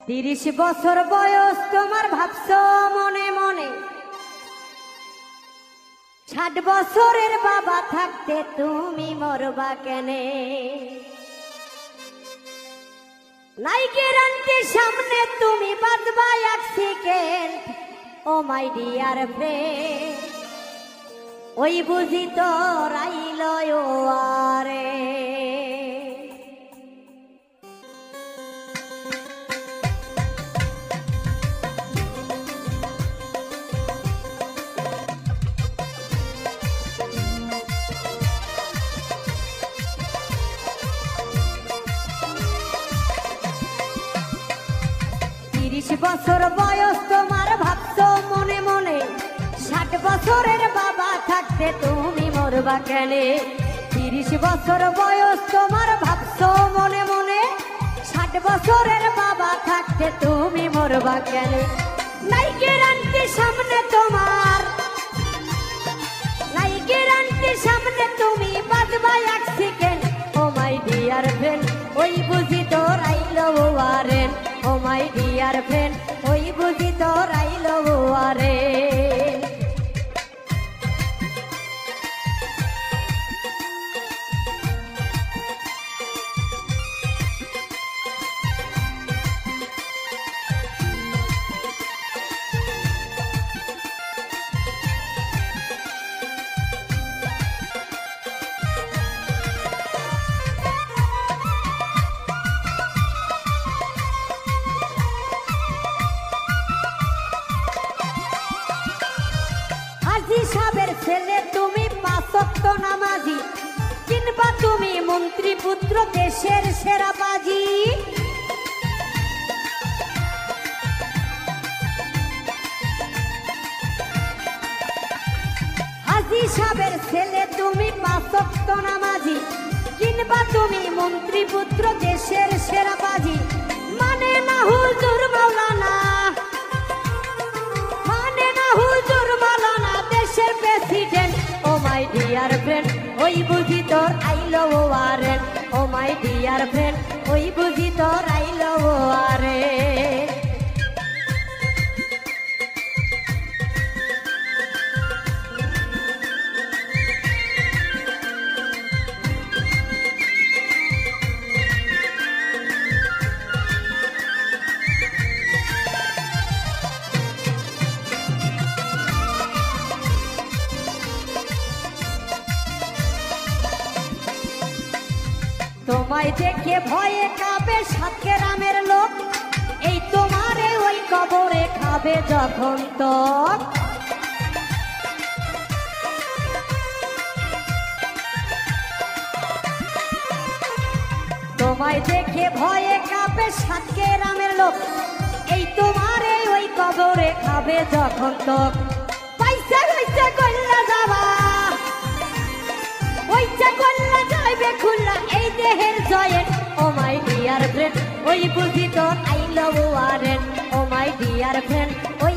30 বছর বয়স তোমার ভাবছো মনে মনে 60 বছরের বাবা থাকতে তুমি মরবা কেনে? নাই গ্যারান্টি সামনে তুমি বাঁচবা এক second. Oh my dear friend, ওই বুঝি তো রাইল আরে। 30 বছর বয়স তোমার ভাবছো মনে মনে 60 বছরের বাবা থাকতে তুমি মরবা কেনে? 30 বছর বয়স তোমার ভাবছো মনে মনে 60 বছরের বাবা থাকতে তুমি মরবা কেনে? নাই গ্যারান্টি সামনে তোমার, নাই গ্যারান্টি সামনে তুমি বাঁচবা এক second. Oh my dear friend, ওই বুঝি তো রাইল আরে। ও মাই ডিয়ার ফ্রেন্ড, ওই বুঝি তো রাইল আরে। সাবের ছেলে তুমি 5 ওয়াক্ত নামাজি, কিংবা তুমি মন্ত্রী পুত্র দেশের সেরা বাজি। হাজী সাবের ছেলে তুমি 5 ওয়াক্ত নামাজি, কিংবা তুমি মন্ত্রী পুত্র দেশের সেরা বাজি। মানে না হুজুর মাওলানা, মানে না হুজুর মাওলানা দেশের president. Oh my dear friend, ওই বুঝি তোর আইলো আরে। ও মাই ডিয়ার ফ্রেন্ড, ওই বুঝি তোর আইলো আরে। তোমায় দেখে ভয়ে কাঁপে 7 গ্রামের লোক, এই তোমারে ওই কবরে খাবে যখন তো। তোমায় দেখে ভয়ে কাঁপে 7 গ্রামের লোক, এই তোমারে ওই কবরে খাবে যখন তো। পয়সা পয়সা কল্লা যাবা, পয়সা কল্লা যাইবে খুললা এই দেহের জয়েন্ট। ও মাই ডিয়ার ফ্রেন্ড, ওই বুঝি তোর আই লাভ আরে। ও মাই ডিয়ার ফ্রেন্ড, ওই